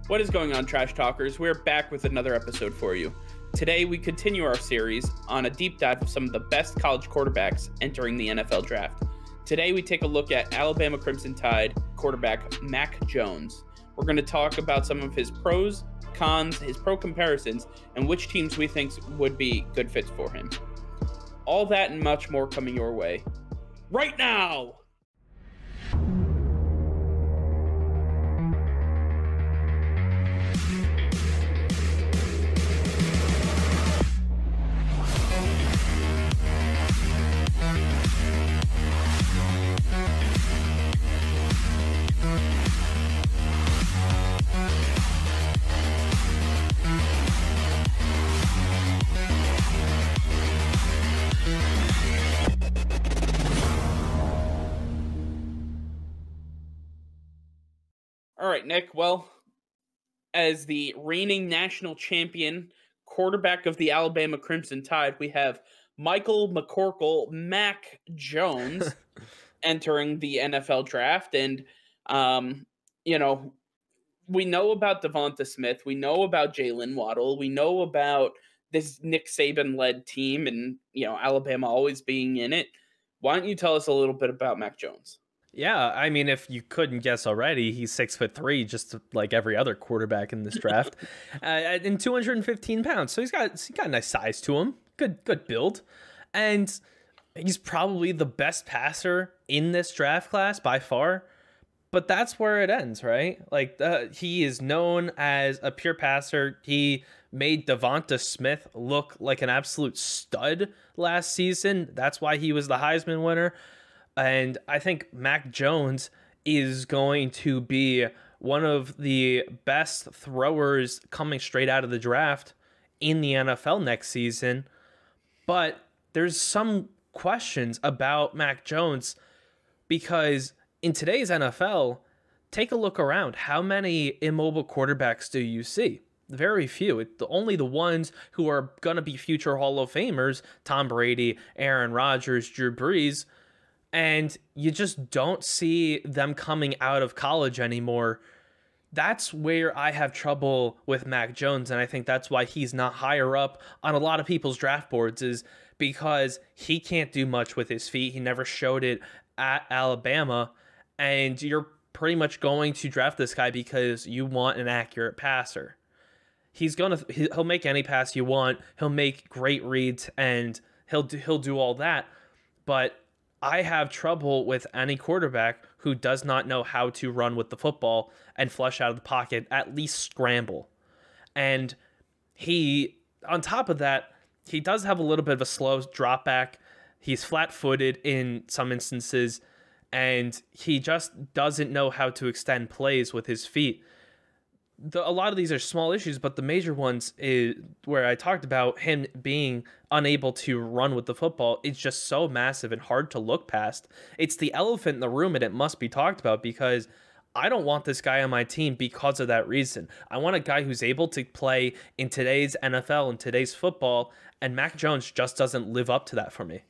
What is going on, Trash Talkers? We're back with another episode for you. Today, we continue our series on a deep dive of some of the best college quarterbacks entering the NFL draft. Today, we take a look at Alabama Crimson Tide quarterback Mac Jones. We're going to talk about some of his pros, cons, his pro comparisons, and which teams we think would be good fits for him. All that and much more coming your way right now! All right, Nick. Well, as the reigning national champion quarterback of the Alabama Crimson Tide, we have Michael McCorkle, Mac Jones, entering the NFL draft. And, we know about Devonta Smith. We know about Jaylen Waddle. We know about this Nick Saban-led team and, Alabama always being in it. Why don't you tell us a little bit about Mac Jones? Yeah, I mean, if you couldn't guess already, he's 6'3", just like every other quarterback in this draft, and 215 pounds. So he's got a nice size to him, good build, and he's probably the best passer in this draft class by far. But that's where it ends, right? Like he is known as a pure passer. He made Devonta Smith look like an absolute stud last season. That's why he was the Heisman winner. And I think Mac Jones is going to be one of the best throwers coming straight out of the draft in the NFL next season. But there's some questions about Mac Jones because in today's NFL, take a look around. How many immobile quarterbacks do you see? Very few. Only the ones who are going to be future Hall of Famers, Tom Brady, Aaron Rodgers, Drew Brees. And you just don't see them coming out of college anymore. That's where I have trouble with Mac Jones, and I think that's why he's not higher up on a lot of people's draft boards, is because he can't do much with his feet. He never showed it at Alabama, and you're pretty much going to draft this guy because you want an accurate passer. He'll make any pass you want. He'll make great reads, and he'll do all that, but I have trouble with any quarterback who does not know how to run with the football and flush out of the pocket, at least scramble. And on top of that, he does have a little bit of a slow drop back. He's flat-footed in some instances, and he just doesn't know how to extend plays with his feet. A lot of these are small issues, but the major ones is where I talked about him being unable to run with the football. It's just so massive and hard to look past. It's the elephant in the room, and it must be talked about because I don't want this guy on my team because of that reason. I want a guy who's able to play in today's NFL and today's football, and Mac Jones just doesn't live up to that for me.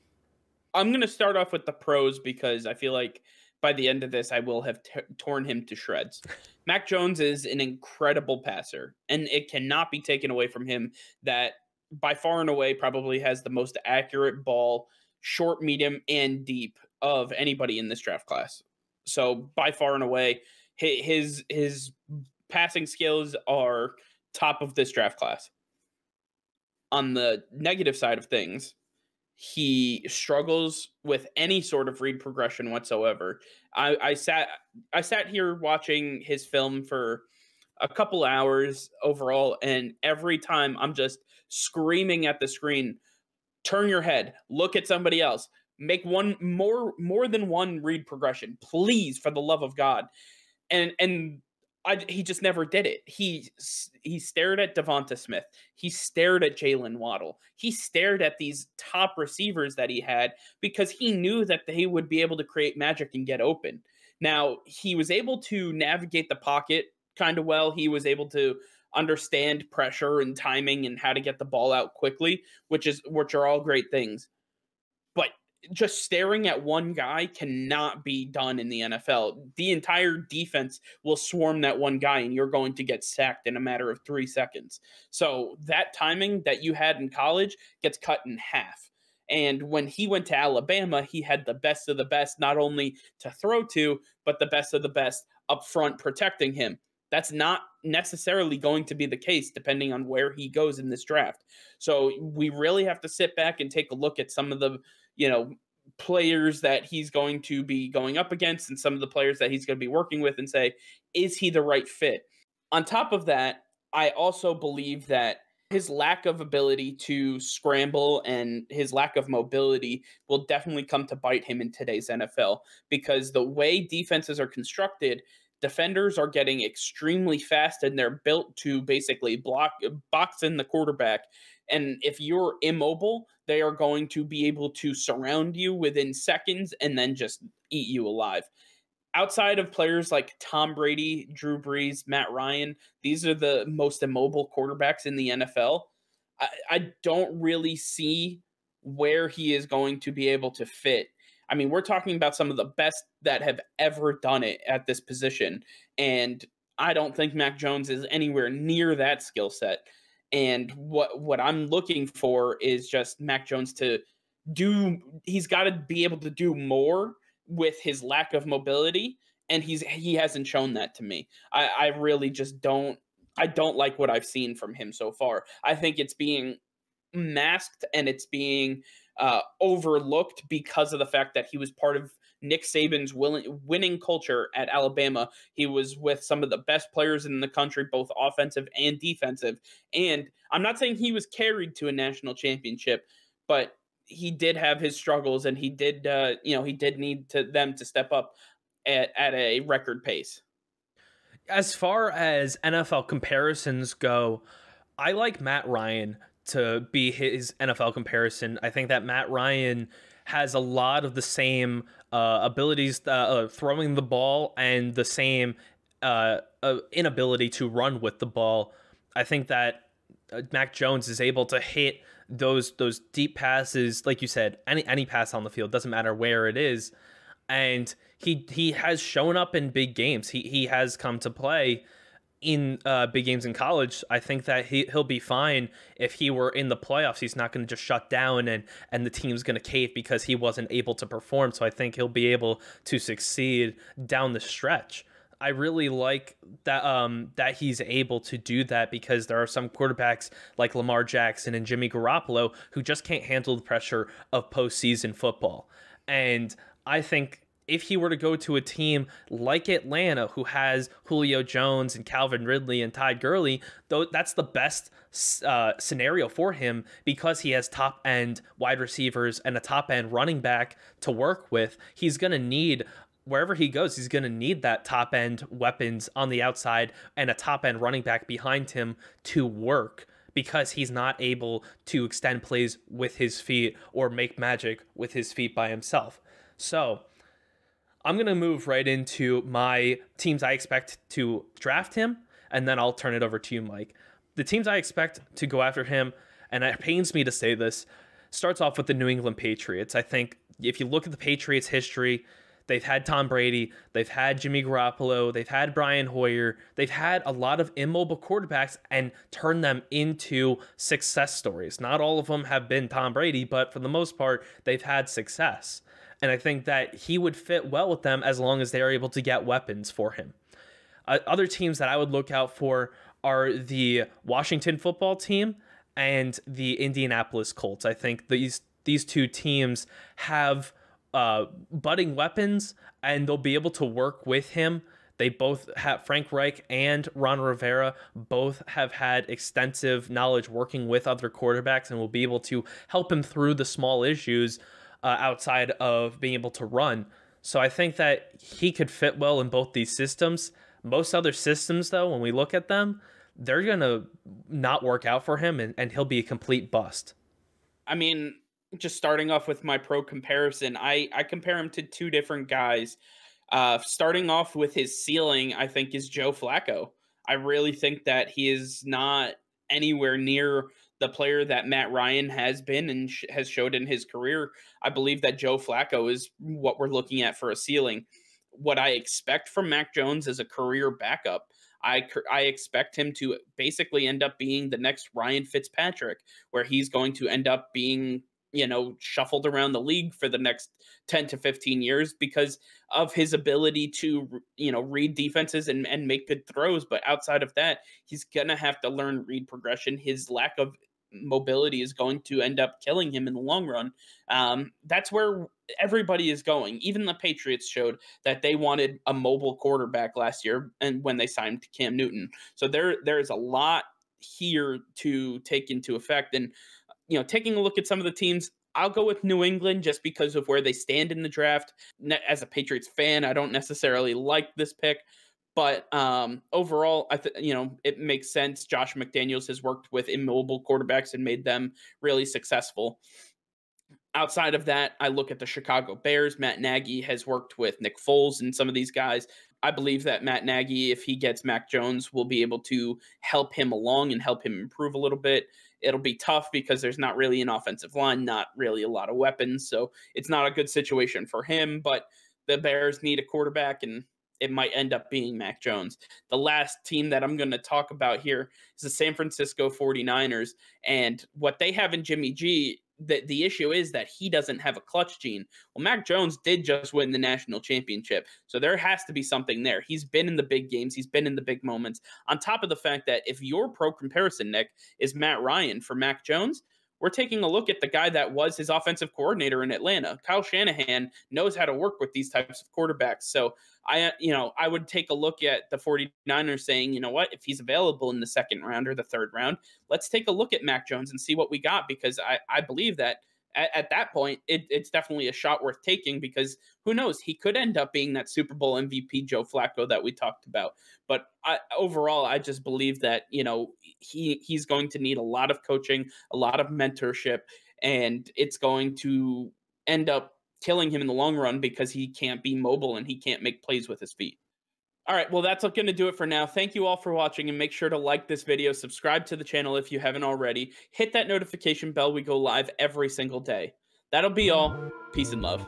I'm going to start off with the pros because I feel like by the end of this, I will have torn him to shreds. Mac Jones is an incredible passer, and it cannot be taken away from him that by far and away probably has the most accurate ball, short, medium, and deep of anybody in this draft class. So by far and away, his passing skills are top of this draft class. On the negative side of things, he struggles with any sort of read progression whatsoever. I sat here watching his film for a couple hours overall, and every time I'm just screaming at the screen, turn your head, look at somebody else, make one more than one read progression, please, for the love of God. And he just never did it. He stared at Devonta Smith. He stared at Jaylen Waddle. He stared at these top receivers that he had because he knew that they would be able to create magic and get open. Now, he was able to navigate the pocket kind of well. He was able to understand pressure and timing and how to get the ball out quickly, which are all great things. But just staring at one guy cannot be done in the NFL. The entire defense will swarm that one guy, and you're going to get sacked in a matter of 3 seconds. So that timing that you had in college gets cut in half. And when he went to Alabama, he had the best of the best, not only to throw to, but the best of the best up front protecting him. That's not necessarily going to be the case depending on where he goes in this draft. So we really have to sit back and take a look at some of the, players that he's going to be going up against and some of the players that he's going to be working with and say, is he the right fit? On top of that, I also believe that his lack of ability to scramble and his lack of mobility will definitely come to bite him in today's NFL, because the way defenses are constructed, defenders are getting extremely fast and they're built to basically box in the quarterback. And if you're immobile, they are going to be able to surround you within seconds and then just eat you alive. Outside of players like Tom Brady, Drew Brees, Matt Ryan, these are the most immobile quarterbacks in the NFL. I don't really see where he is going to be able to fit. I mean, we're talking about some of the best that have ever done it at this position. And I don't think Mac Jones is anywhere near that skill set. And what I'm looking for is just Mac Jones to he's got to be able to do more with his lack of mobility. And he hasn't shown that to me. I really just don't like what I've seen from him so far. I think it's being masked and it's being overlooked because of the fact that he was part of Nick Saban's winning culture at Alabama. He was with some of the best players in the country, both offensive and defensive. And I'm not saying he was carried to a national championship, but he did have his struggles, and he did, he did need them to step up at a record pace. As far as NFL comparisons go, I like Matt Ryan to be his NFL comparison. I think that Matt Ryan has a lot of the same abilities, throwing the ball, and the same inability to run with the ball. I think that Mac Jones is able to hit those deep passes, like you said, any pass on the field, doesn't matter where it is, and he has shown up in big games. He has come to play in big games in college. I think that he'll be fine if he were in the playoffs. He's not going to just shut down and the team's going to cave because he wasn't able to perform. So I think he'll be able to succeed down the stretch. I really like that he's able to do that, because there are some quarterbacks like Lamar Jackson and Jimmy Garoppolo who just can't handle the pressure of postseason football. And I think if he were to go to a team like Atlanta, who has Julio Jones and Calvin Ridley and Ty Gurley, though that's the best scenario for him, because he has top-end wide receivers and a top-end running back to work with. He's going to need, wherever he goes, he's going to need that top-end weapons on the outside and a top-end running back behind him to work, because he's not able to extend plays with his feet or make magic with his feet by himself. So I'm going to move right into my teams I expect to draft him, and then I'll turn it over to you, Mike. The teams I expect to go after him, and it pains me to say this, starts off with the New England Patriots. I think if you look at the Patriots' history, they've had Tom Brady, they've had Jimmy Garoppolo, they've had Brian Hoyer, they've had a lot of immobile quarterbacks and turned them into success stories. Not all of them have been Tom Brady, but for the most part, they've had success. And I think that he would fit well with them as long as they are able to get weapons for him. Other teams that I would look out for are the Washington football team and the Indianapolis Colts. I think these two teams have budding weapons, and they'll be able to work with him. They both have, Frank Reich and Ron Rivera both have had extensive knowledge working with other quarterbacks, and will be able to help him through the small issues outside of being able to run. So I think that he could fit well in both these systems. Most other systems, though, when we look at them, they're going to not work out for him, and he'll be a complete bust. I mean, just starting off with my pro comparison, I compare him to two different guys. Starting off with his ceiling, I think, is Joe Flacco. I really think that he is not anywhere near the player that Matt Ryan has been and has showed in his career, I believe that Joe Flacco is what we're looking at for a ceiling. What I expect from Mac Jones is a career backup. I expect him to basically end up being the next Ryan Fitzpatrick, where he's going to end up being, shuffled around the league for the next 10 to 15 years because of his ability to, read defenses and make good throws. But outside of that, he's going to have to learn read progression. His lack of mobility is going to end up killing him in the long run. That's where everybody is going. Even the Patriots showed that they wanted a mobile quarterback last year, and when they signed Cam Newton. So there's a lot here to take into effect. And taking a look at some of the teams, I'll go with New England just because of where they stand in the draft. As a Patriots fan, I don't necessarily like this pick, but overall, it makes sense. Josh McDaniels has worked with immobile quarterbacks and made them really successful. Outside of that, I look at the Chicago Bears. Matt Nagy has worked with Nick Foles and some of these guys. I believe that Matt Nagy, if he gets Mac Jones, will be able to help him along and help him improve a little bit. It'll be tough because there's not really an offensive line, not really a lot of weapons. So it's not a good situation for him, but the Bears need a quarterback, and it might end up being Mac Jones. The last team that I'm going to talk about here is the San Francisco 49ers. And what they have in Jimmy G, the issue is that he doesn't have a clutch gene. Well, Mac Jones did just win the national championship, so there has to be something there. He's been in the big games. He's been in the big moments. On top of the fact that if your pro comparison, Nick, is Matt Ryan for Mac Jones, we're taking a look at the guy that was his offensive coordinator in Atlanta. Kyle Shanahan knows how to work with these types of quarterbacks. So I would take a look at the 49ers saying, you know what, if he's available in the second round or the third round, let's take a look at Mac Jones and see what we got, because I believe that at that point, it's definitely a shot worth taking, because who knows, he could end up being that Super Bowl MVP Joe Flacco that we talked about. But overall, I just believe that, he's going to need a lot of coaching, a lot of mentorship, and it's going to end up killing him in the long run because he can't be mobile and he can't make plays with his feet. All right, well, that's going to do it for now. Thank you all for watching, and make sure to like this video, subscribe to the channel if you haven't already, hit that notification bell. We go live every single day. That'll be all. Peace and love.